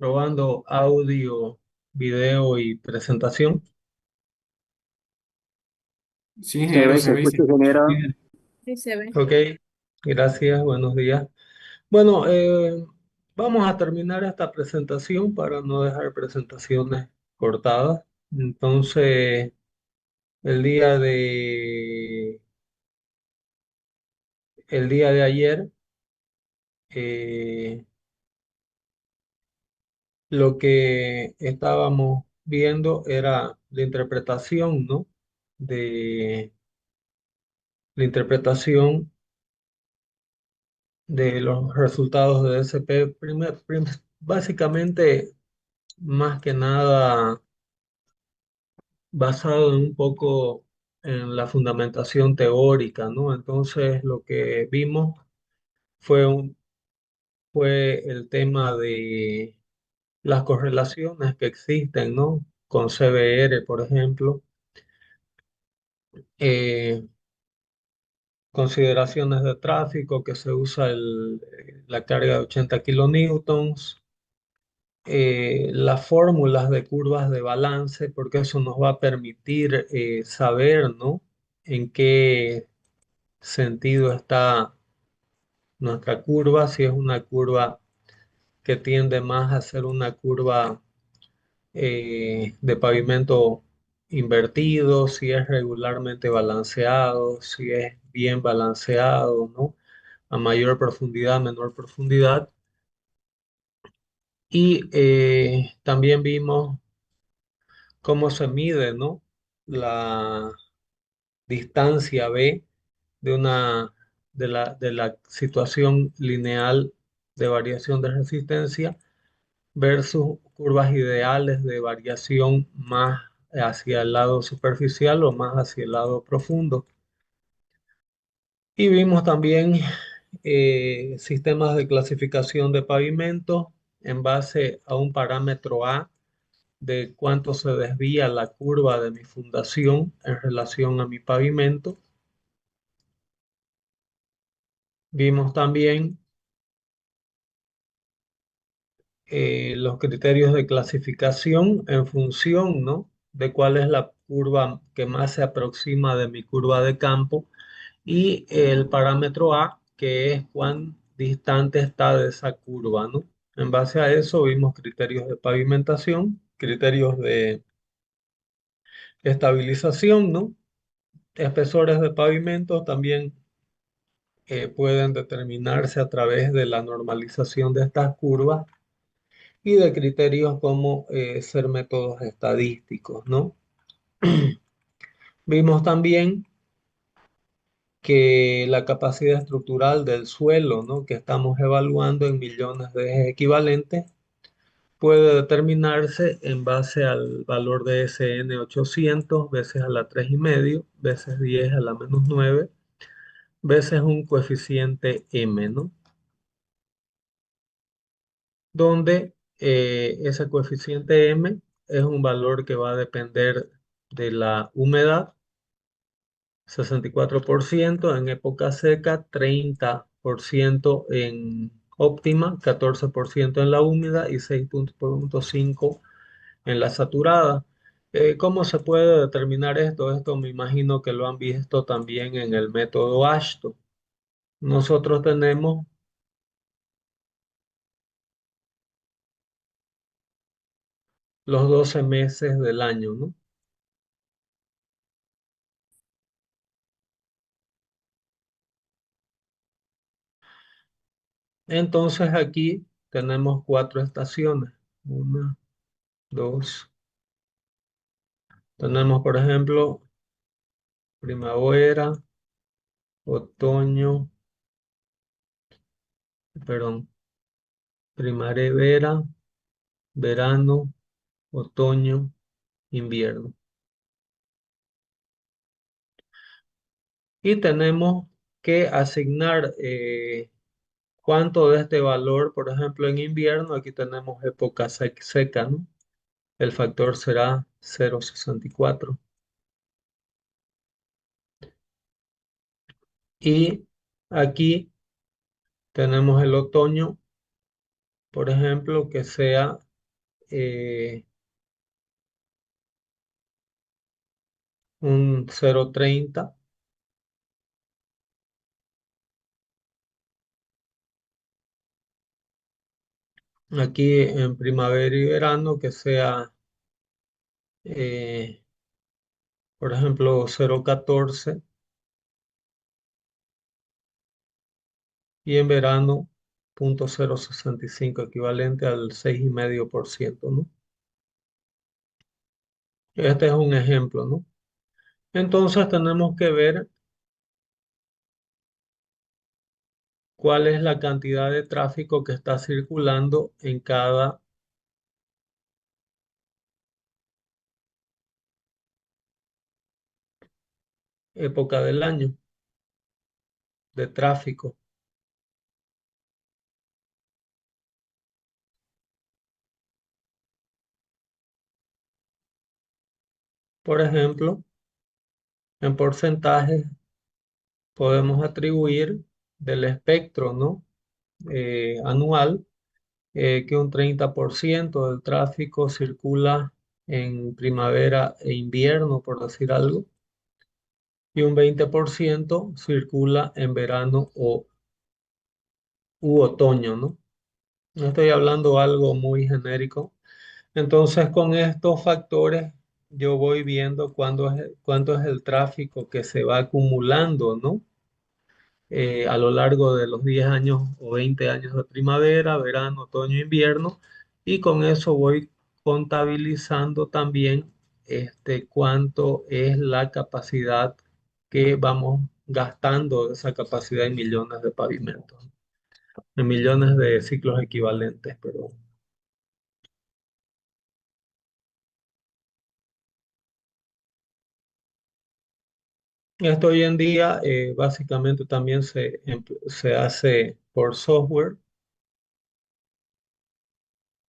Probando audio, video y presentación. Sí, Se ingeniero, ve, se se ve y se escucha, escucha. ingeniero. Bien. Sí, se ve. Ok, gracias, buenos días. Bueno, vamos a terminar esta presentación para no dejar presentaciones cortadas. Entonces, el día de, el día de ayer, eh, lo que estábamos viendo era la interpretación, ¿no? De la interpretación de los resultados de SP, básicamente, más que nada, basado en un poco en la fundamentación teórica, ¿no? Entonces, lo que vimos fue, fue el tema de las correlaciones que existen, ¿no? Con CBR, por ejemplo, eh, consideraciones de tráfico, que se usa la carga de 80 kilonewtons, las fórmulas de curvas de balance, porque eso nos va a permitir saber, ¿no? En qué sentido está nuestra curva, si es una curva que tiende más a ser una curva de pavimento invertido, si es regularmente balanceado, si es bien balanceado, ¿no? A mayor profundidad, menor profundidad. Y también vimos cómo se mide, ¿no? La distancia B de de la situación lineal de variación de resistencia versus curvas ideales de variación más hacia el lado superficial o más hacia el lado profundo. Y vimos también sistemas de clasificación de pavimentos en base a un parámetro A de cuánto se desvía la curva de mi fundación en relación a mi pavimento. Vimos también los criterios de clasificación en función, ¿no? De cuál es la curva que más se aproxima de mi curva de campo y el parámetro A, que es cuán distante está de esa curva, ¿no? En base a eso vimos criterios de pavimentación, criterios de estabilización, ¿no? Espesores de pavimento también pueden determinarse a través de la normalización de estas curvas y de criterios como ser métodos estadísticos, ¿no? Vimos también que la capacidad estructural del suelo, ¿no? Que estamos evaluando en millones de ejes equivalentes, puede determinarse en base al valor de SN 800 veces a la 3,5, veces 10 a la -9, veces un coeficiente M, ¿no? Donde ese coeficiente M es un valor que va a depender de la humedad, 64% en época seca, 30% en óptima, 14% en la húmeda y 6,5 en la saturada. ¿Cómo se puede determinar esto? Esto me imagino que lo han visto también en el método ASHTO. Nosotros tenemos los 12 meses del año, ¿no? Entonces aquí tenemos cuatro estaciones. Una, dos. Tenemos, por ejemplo, primavera, otoño, perdón, primavera, verano, otoño, invierno. Y tenemos que asignar cuánto de este valor, por ejemplo, en invierno, aquí tenemos época seca, ¿no? El factor será 0,64. Y aquí tenemos el otoño, por ejemplo, que sea un 0,30. Aquí en primavera y verano que sea, eh, por ejemplo, 0,14 y en verano 0,65, equivalente al 6,5%, ¿no? Este es un ejemplo, ¿no? Entonces tenemos que ver cuál es la cantidad de tráfico que está circulando en cada época del año de tráfico. Por ejemplo, en porcentajes podemos atribuir del espectro, ¿no? Anual, que un 30% del tráfico circula en primavera e invierno, por decir algo, y un 20% circula en verano u otoño, ¿no? No estoy hablando algo muy genérico. Entonces, con estos factores, yo voy viendo cuánto es el tráfico que se va acumulando, ¿no? A lo largo de los 10 años o 20 años de primavera, verano, otoño, invierno, y con eso voy contabilizando también cuánto es la capacidad que vamos gastando de esa capacidad en millones de pavimentos, en millones de ciclos equivalentes, perdón. Esto hoy en día básicamente también se hace por software.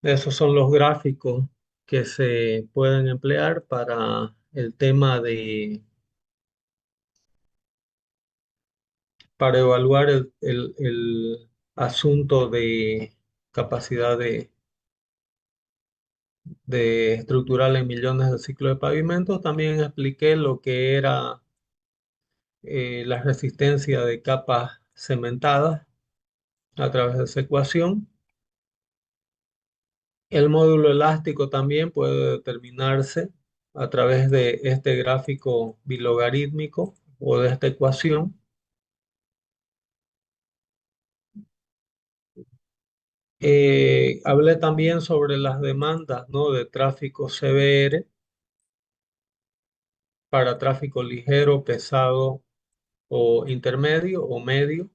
Esos son los gráficos que se pueden emplear para el tema para evaluar el asunto de capacidad de estructural en millones de ciclos de pavimento. También expliqué lo que era la resistencia de capas cementadas a través de esa ecuación. El módulo elástico también puede determinarse a través de este gráfico bilogarítmico o de esta ecuación. Hablé también sobre las demandas, ¿no? De tráfico CBR para tráfico ligero, pesado o intermedio o medio.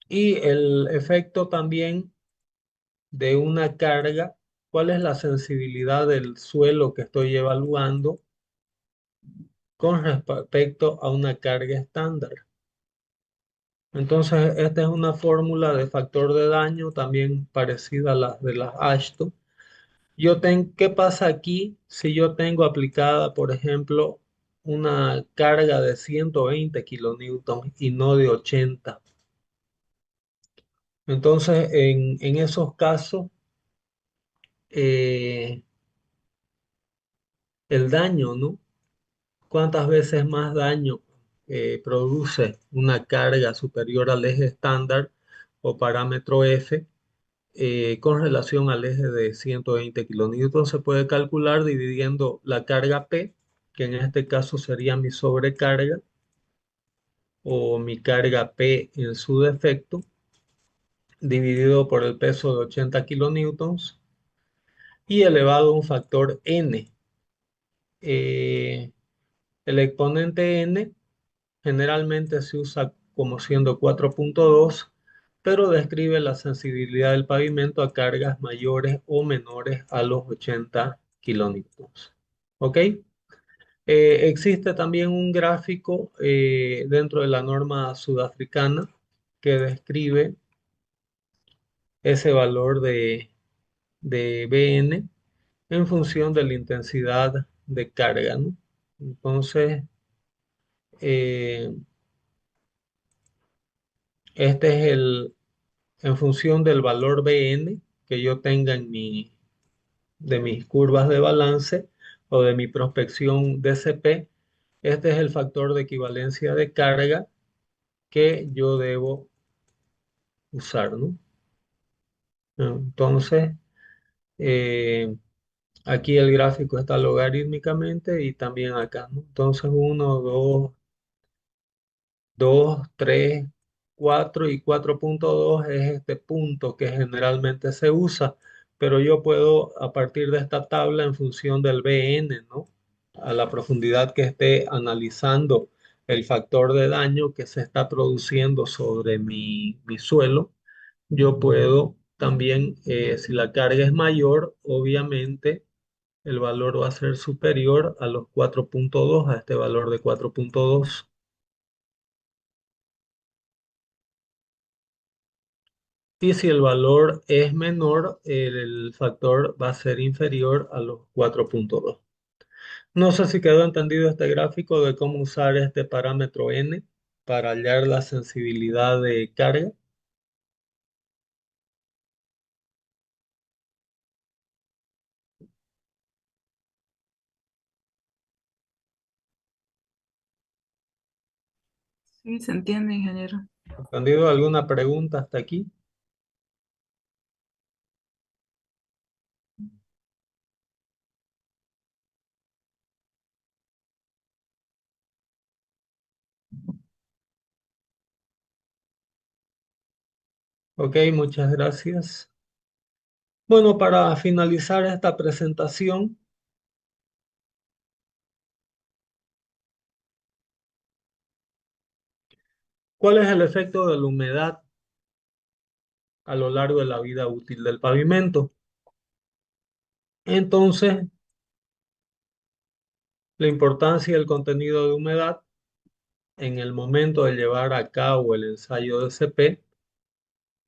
Y el efecto también de una carga, cuál es la sensibilidad del suelo que estoy evaluando con respecto a una carga estándar. Entonces, esta es una fórmula de factor de daño también parecida a la de las Ashton. ¿Qué pasa aquí si yo tengo aplicada, por ejemplo, una carga de 120 kilonewtons y no de 80? Entonces, en esos casos, eh, el daño, ¿no? ¿Cuántas veces más daño produce una carga superior al eje estándar o parámetro F con relación al eje de 120 kilonewtons? Se puede calcular dividiendo la carga P, que en este caso sería mi sobrecarga o mi carga P en su defecto, dividido por el peso de 80 kilonewtons y elevado a un factor N. Eh, el exponente N generalmente se usa como siendo 4,2, pero describe la sensibilidad del pavimento a cargas mayores o menores a los 80 kilonewtons. ¿Ok? Existe también un gráfico dentro de la norma sudafricana que describe ese valor de Bn en función de la intensidad de carga, ¿no? Entonces, eh, este es en función del valor BN que yo tenga de mis curvas de balance o de mi prospección DCP. Este es el factor de equivalencia de carga que yo debo usar, ¿no? Entonces, eh, aquí el gráfico está logarítmicamente y también acá, ¿no? Entonces, uno, 2, 3, 4 y 4.2 es este punto que generalmente se usa, pero yo puedo a partir de esta tabla en función del BN, ¿no? A la profundidad que esté analizando el factor de daño que se está produciendo sobre mi suelo, yo puedo también, si la carga es mayor, obviamente el valor va a ser superior a los 4.2, a este valor de 4.2. Y si el valor es menor, el factor va a ser inferior a los 4.2. No sé si quedó entendido este gráfico de cómo usar este parámetro n para hallar la sensibilidad de carga. Sí, se entiende, ingeniero. ¿Entendido alguna pregunta hasta aquí? Ok, muchas gracias. Bueno, para finalizar esta presentación, ¿cuál es el efecto de la humedad a lo largo de la vida útil del pavimento? Entonces, la importancia del contenido de humedad en el momento de llevar a cabo el ensayo de CP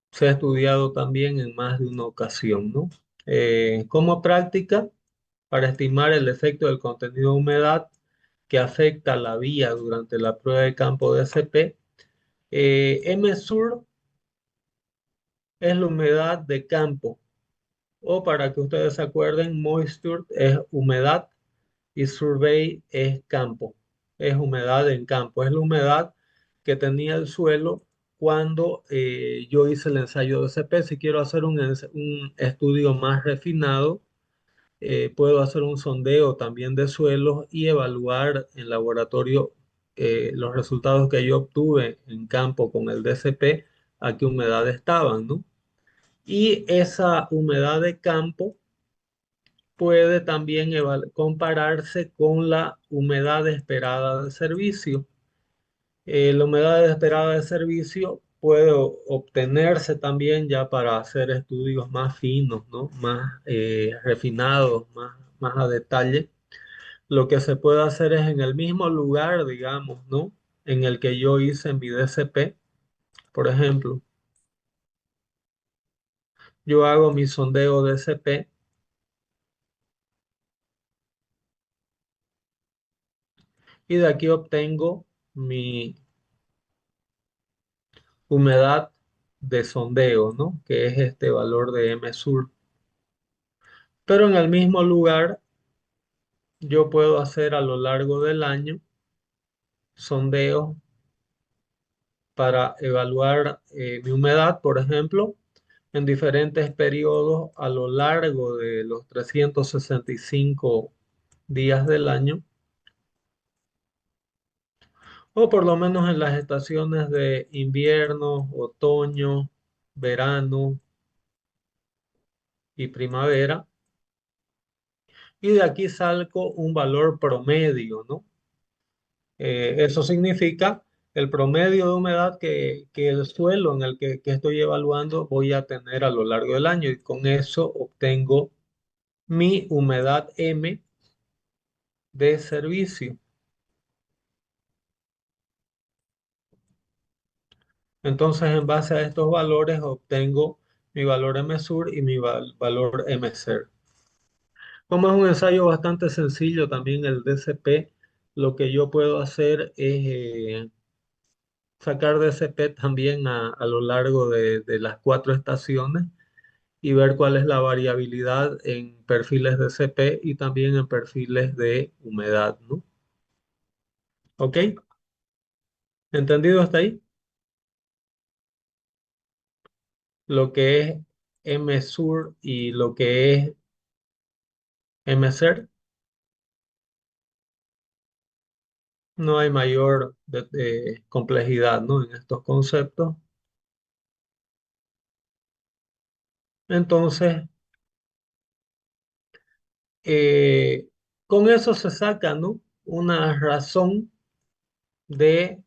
se ha estudiado también en más de una ocasión, ¿no? Como práctica, para estimar el efecto del contenido de humedad que afecta la vía durante la prueba de campo de CP, MSUR es la humedad de campo, o para que ustedes se acuerden, moisture es humedad y survey es campo, es humedad en campo, es la humedad que tenía el suelo cuando yo hice el ensayo de CP. Si quiero hacer un estudio más refinado, puedo hacer un sondeo también de suelos y evaluar en laboratorio los resultados que yo obtuve en campo con el DCP, a qué humedad estaban, ¿no? Y esa humedad de campo puede también compararse con la humedad esperada de servicio. La humedad esperada de servicio puede obtenerse también ya para hacer estudios más finos, ¿no? Más refinados, más a detalle. Lo que se puede hacer es en el mismo lugar, digamos, ¿no? En el que yo hice mi DCP, por ejemplo, yo hago mi sondeo DCP y de aquí obtengo mi humedad de sondeo, ¿no? Que es este valor de MSUR. Pero en el mismo lugar yo puedo hacer a lo largo del año sondeos para evaluar mi humedad, por ejemplo, en diferentes periodos a lo largo de los 365 días del año, o por lo menos en las estaciones de invierno, otoño, verano y primavera. Y de aquí salgo un valor promedio, ¿no? Eso significa el promedio de humedad que el suelo en el que estoy evaluando voy a tener a lo largo del año y con eso obtengo mi humedad M de servicio. Entonces, en base a estos valores obtengo mi valor MSUR y mi valor MSER. Como es un ensayo bastante sencillo, también el DCP, lo que yo puedo hacer es sacar DCP también a lo largo de las cuatro estaciones y ver cuál es la variabilidad en perfiles de CP y también en perfiles de humedad, ¿no? ¿Ok? ¿Entendido hasta ahí? Lo que es MSUR y lo que es MSER, no hay mayor complejidad, ¿no? En estos conceptos. Entonces, eh, con eso se saca, ¿no? Una razón de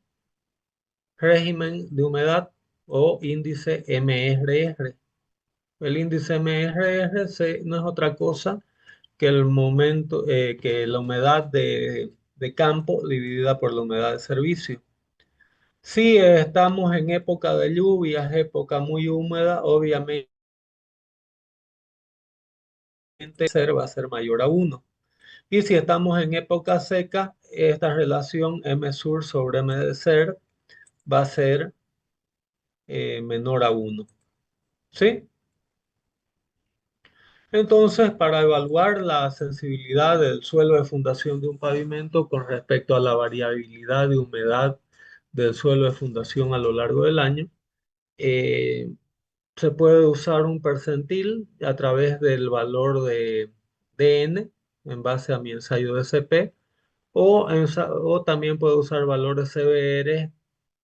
régimen de humedad o índice MRR. El índice MRR no es otra cosa que el momento, que la humedad de campo dividida por la humedad de servicio. Si estamos en época de lluvias, época muy húmeda, obviamente ser va a ser mayor a uno. Y si estamos en época seca, esta relación MSUR sobre MDSER va a ser menor a uno. ¿Sí? Entonces, para evaluar la sensibilidad del suelo de fundación de un pavimento con respecto a la variabilidad de humedad del suelo de fundación a lo largo del año, eh, se puede usar un percentil a través del valor de DN en base a mi ensayo de CP o también puedo usar valores CBR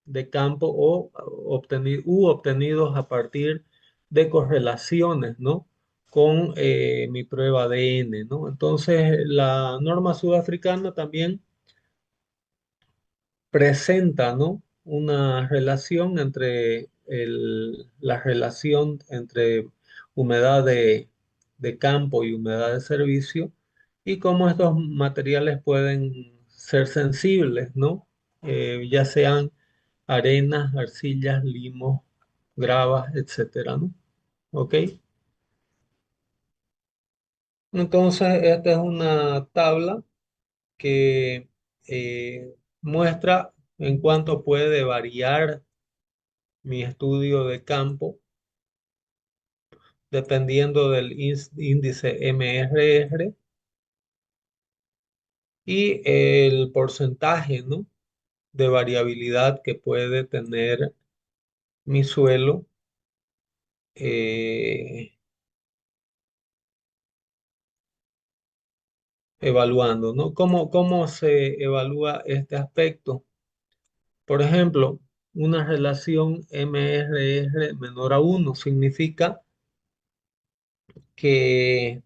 de campo obtenidos a partir de correlaciones, ¿no? Con mi prueba ADN, ¿no? Entonces, la norma sudafricana también presenta, ¿no? Una relación entre la relación entre humedad de campo y humedad de servicio y cómo estos materiales pueden ser sensibles, ¿no? Ya sean arenas, arcillas, limos, gravas, etcétera, ¿no? ¿Ok? Entonces, esta es una tabla que muestra en cuánto puede variar mi estudio de campo dependiendo del índice MRR y el porcentaje, ¿no? de variabilidad que puede tener mi suelo eh, evaluando, ¿no? ¿Cómo se evalúa este aspecto? Por ejemplo, una relación MRR menor a uno significa que,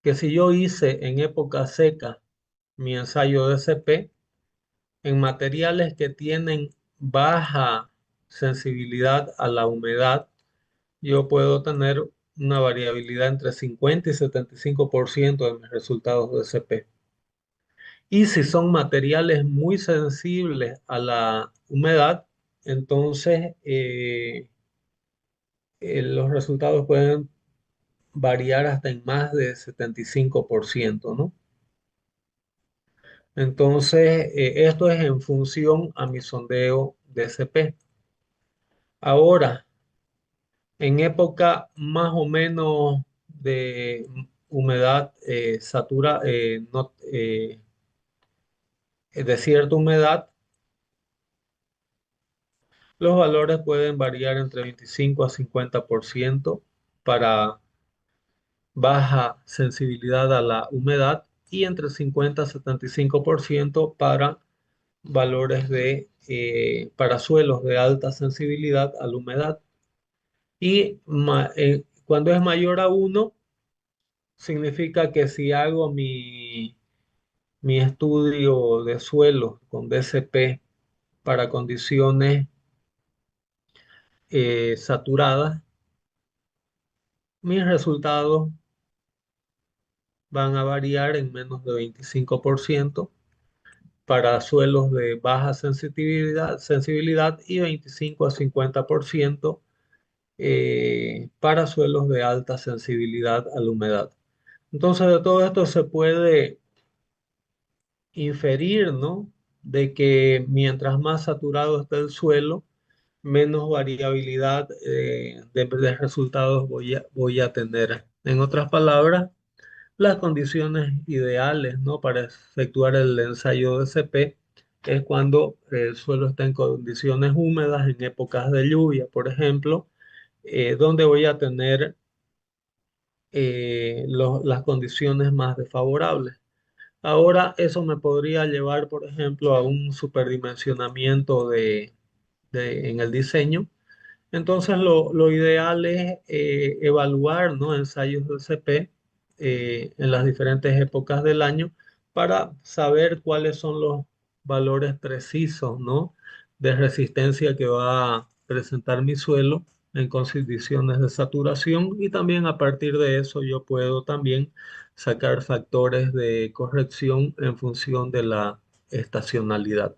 que si yo hice en época seca mi ensayo de CP, en materiales que tienen baja sensibilidad a la humedad, yo puedo tener una variabilidad entre 50 y 75% de mis resultados de CP. Y si son materiales muy sensibles a la humedad, entonces los resultados pueden variar hasta en más de 75%, ¿no? Entonces, esto es en función a mi sondeo de CP. Ahora, en época más o menos de humedad de cierta humedad, los valores pueden variar entre 25 a 50% para baja sensibilidad a la humedad y entre 50 a 75% para valores para suelos de alta sensibilidad a la humedad. Y cuando es mayor a uno significa que si hago mi estudio de suelo con DCP para condiciones saturadas, mis resultados van a variar en menos de 25% para suelos de baja sensibilidad y 25 a 50% para suelos de alta sensibilidad a la humedad. Entonces, de todo esto se puede inferir, ¿no? de que mientras más saturado esté el suelo, menos variabilidad de resultados voy a tener. En otras palabras, las condiciones ideales, ¿no? Para efectuar el ensayo de CP es cuando el suelo está en condiciones húmedas, en épocas de lluvia, por ejemplo, donde voy a tener las condiciones más desfavorables. Ahora, eso me podría llevar, por ejemplo, a un superdimensionamiento en el diseño. Entonces, lo ideal es evaluar, ¿no? Ensayos de CP en las diferentes épocas del año para saber cuáles son los valores precisos, ¿no? De resistencia que va a presentar mi suelo en condiciones de saturación, y también a partir de eso yo puedo también sacar factores de corrección en función de la estacionalidad.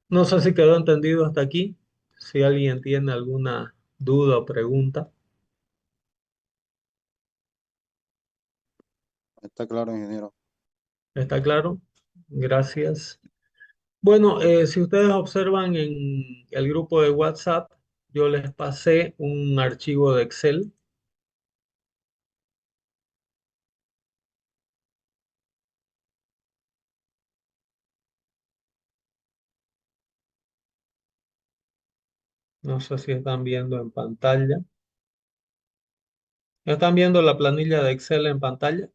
No sé si quedó entendido hasta aquí. Si alguien tiene alguna duda o pregunta, Está claro, ingeniero. ¿está claro? Gracias. Bueno, si ustedes observan en el grupo de WhatsApp, yo les pasé un archivo de Excel. No sé si están viendo en pantalla. ¿Están viendo la planilla de Excel en pantalla?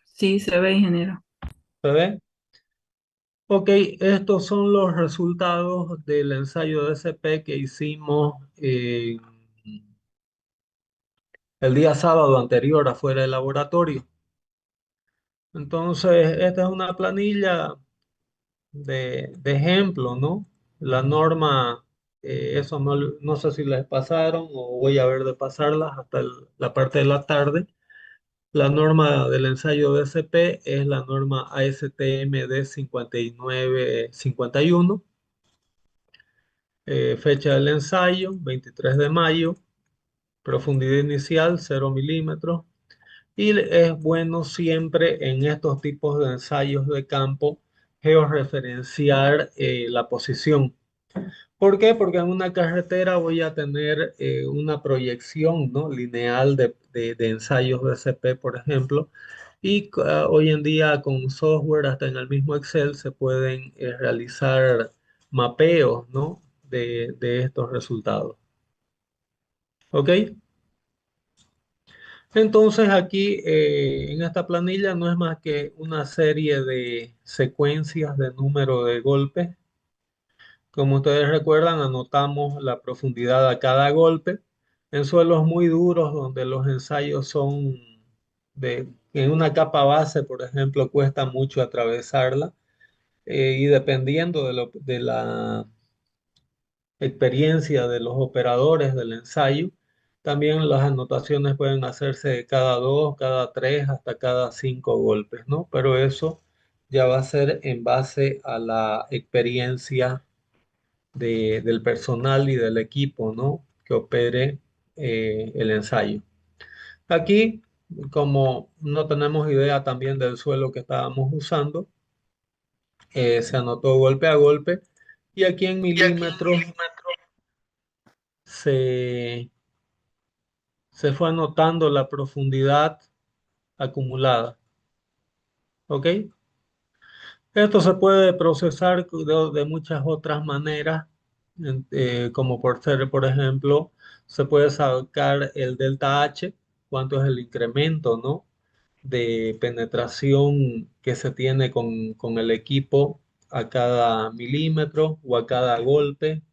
Sí, se ve, ingeniero. ¿Se ve? Ok, estos son los resultados del ensayo de SP que hicimos el día sábado anterior afuera del laboratorio. Entonces, esta es una planilla de ejemplo, ¿no? La norma, eso no sé si les pasaron o voy a ver de pasarlas hasta la parte de la tarde. La norma del ensayo de SP es la norma ASTM de 5951. Fecha del ensayo, 23 de mayo. Profundidad inicial, 0 milímetros. Y es bueno siempre en estos tipos de ensayos de campo georreferenciar la posición. ¿Por qué? Porque en una carretera voy a tener una proyección, ¿no? Lineal de ensayos de CP, por ejemplo. Y hoy en día con software, hasta en el mismo Excel, se pueden realizar mapeos, ¿no? De estos resultados. ¿Ok? Entonces aquí en esta planilla no es más que una serie de secuencias de número de golpes. Como ustedes recuerdan, anotamos la profundidad a cada golpe. En suelos muy duros donde los ensayos son en una capa base, por ejemplo, cuesta mucho atravesarla, y dependiendo de la experiencia de los operadores del ensayo, también las anotaciones pueden hacerse cada dos, cada tres, hasta cada cinco golpes, ¿no? Pero eso ya va a ser en base a la experiencia del personal y del equipo, ¿no? Que opere el ensayo. Aquí, como no tenemos idea también del suelo que estábamos usando, se anotó golpe a golpe, y aquí en Y aquí en milímetros milímetros. se, se fue anotando la profundidad acumulada. ¿Ok? Esto se puede procesar de muchas otras maneras, como por ser, por ejemplo, se puede sacar el delta H, cuánto es el incremento, ¿no? De penetración que se tiene con el equipo a cada milímetro o a cada golpe.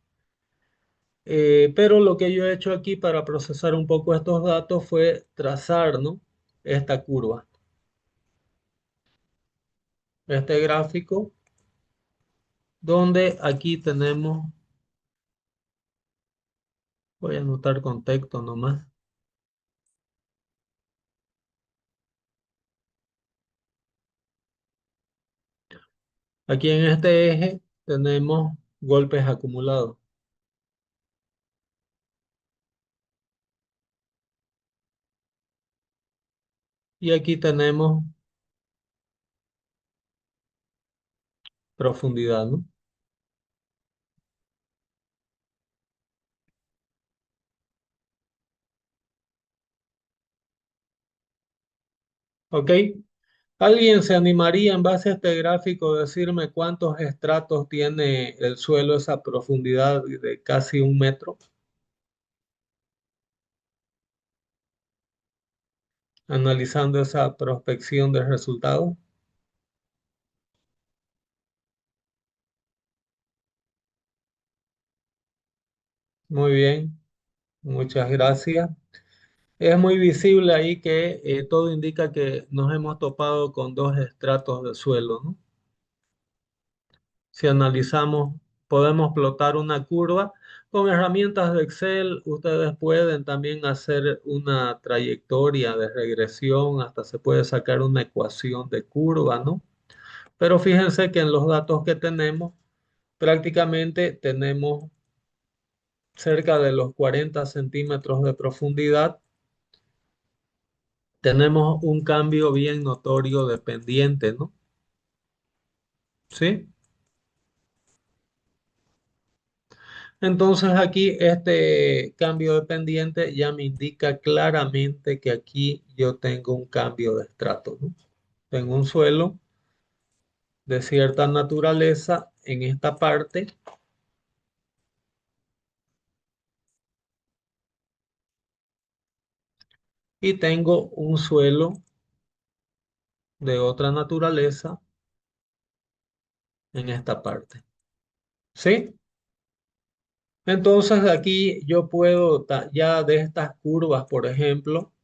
Pero lo que yo he hecho aquí para procesar un poco estos datos fue trazar, ¿no? Esta curva, este gráfico, donde aquí tenemos, voy a anotar contexto nomás. Aquí en este eje tenemos golpes acumulados. Y aquí tenemos profundidad, ¿no? ¿Ok? ¿Alguien se animaría en base a este gráfico a decirme cuántos estratos tiene el suelo esa profundidad de casi 1 metro? Analizando esa prospección de resultados. Muy bien, muchas gracias. Es muy visible ahí que todo indica que nos hemos topado con dos estratos de suelo, ¿no? Si analizamos, podemos plotar una curva. Con herramientas de Excel, ustedes pueden también hacer una trayectoria de regresión, hasta se puede sacar una ecuación de curva, ¿no? Pero fíjense que en los datos que tenemos, prácticamente tenemos cerca de los 40 centímetros de profundidad. Tenemos un cambio bien notorio de pendiente, ¿no? ¿Sí? Entonces aquí este cambio de pendiente ya me indica claramente que aquí yo tengo un cambio de estrato, ¿no? Tengo un suelo de cierta naturaleza en esta parte y tengo un suelo de otra naturaleza en esta parte. ¿Sí? Entonces aquí yo puedo ya de estas curvas, por ejemplo,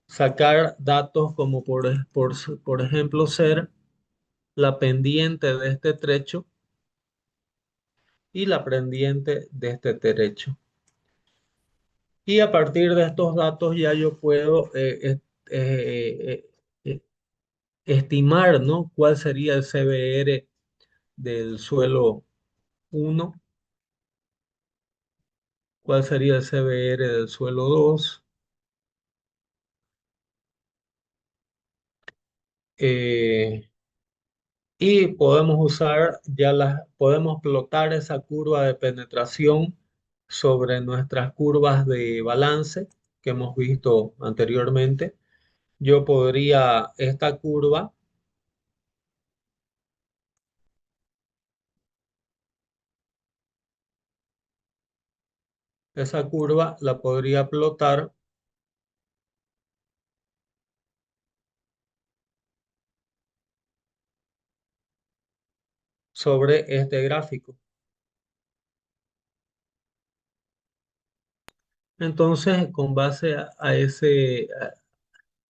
sacar datos como por ejemplo ser la pendiente de este trecho y la pendiente de este derecho. Y a partir de estos datos ya yo puedo eh, estimar, ¿no? ¿Cuál sería el CBR del suelo 1? ¿Cuál sería el CBR del suelo 2? Eh, y podemos usar podemos plotar esa curva de penetración sobre nuestras curvas de balance que hemos visto anteriormente. Yo podría esa curva la podría plotar sobre este gráfico. Entonces, con base a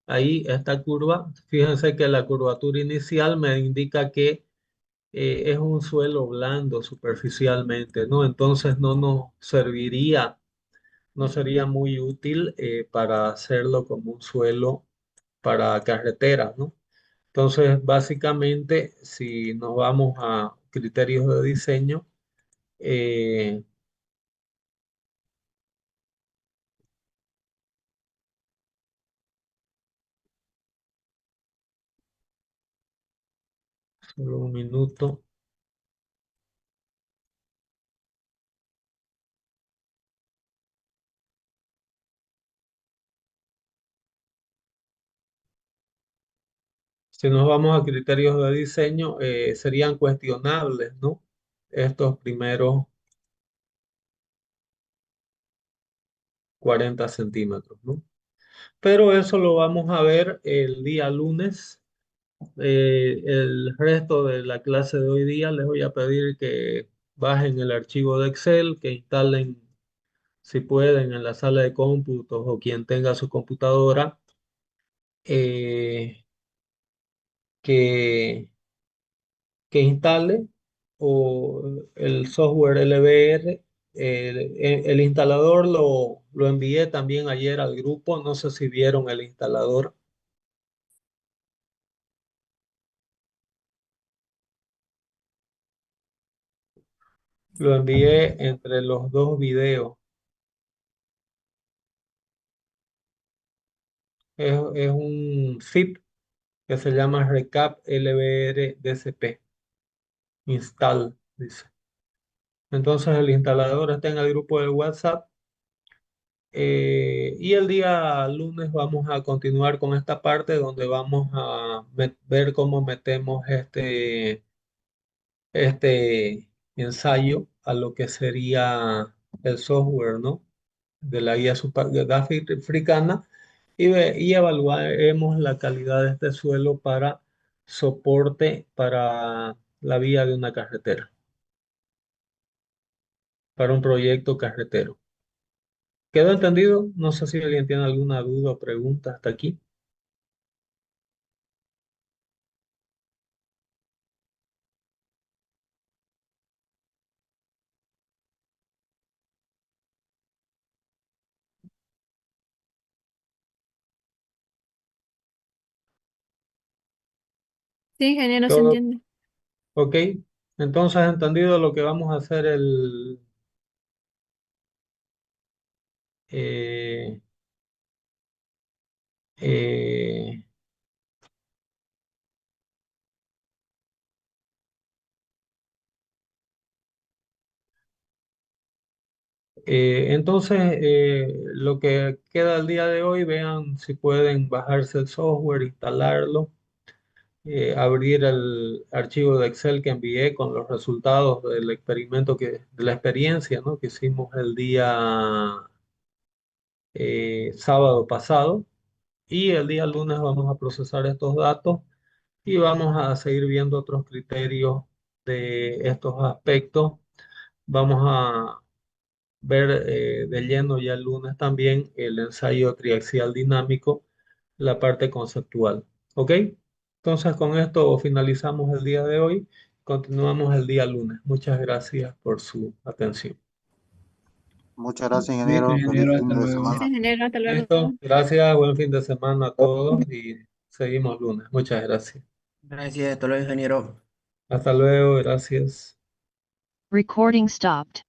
ahí, esta curva, fíjense que la curvatura inicial me indica que es un suelo blando superficialmente, ¿no? Entonces no nos serviría, no sería muy útil para hacerlo como un suelo para carreteras, ¿no? Entonces, básicamente, si nos vamos a criterios de diseño, eh, solo un minuto. Si nos vamos a criterios de diseño, serían cuestionables, ¿no? Estos primeros 40 centímetros, ¿no? Pero eso lo vamos a ver el día lunes. El resto de la clase de hoy día les voy a pedir que bajen el archivo de Excel, que instalen, si pueden, en la sala de cómputos o quien tenga su computadora, eh, que que instale o el software LBR. El instalador lo envié también ayer al grupo, no sé si vieron el instalador. Lo envié entre los dos videos. Es un zip que se llama Recap LBR DCP. install, dice. Entonces el instalador está en el grupo de WhatsApp. Y el día lunes vamos a continuar con esta parte donde vamos a ver cómo metemos este ensayo a lo que sería el software, ¿no? De la guía geográfica africana y evaluaremos la calidad de este suelo para soporte para la vía de una carretera, para un proyecto carretero. ¿Quedó entendido? No sé si alguien tiene alguna duda o pregunta hasta aquí. Sí, ingeniero, se Todo entiende. ok. Entonces, entendido lo que vamos a hacer eh, eh, entonces, lo que queda el día de hoy, vean si pueden bajarse el software, instalarlo, abrir el archivo de Excel que envié con los resultados del experimento de la experiencia, ¿no? Que hicimos el día sábado pasado. Y el día lunes vamos a procesar estos datos y vamos a seguir viendo otros criterios de estos aspectos. Vamos a ver de lleno ya el lunes también el ensayo triaxial dinámico, la parte conceptual. ¿Ok? Entonces con esto finalizamos el día de hoy. Continuamos el día lunes. Muchas gracias por su atención. Muchas gracias, Listo, ingeniero. Feliz ingeniero, fin hasta de luego. Sí, semana. ingeniero, hasta luego. Listo. Gracias. Buen fin de semana a todos y seguimos lunes. Muchas gracias. Gracias, hasta luego, ingeniero. Hasta luego. Gracias. Recording stopped.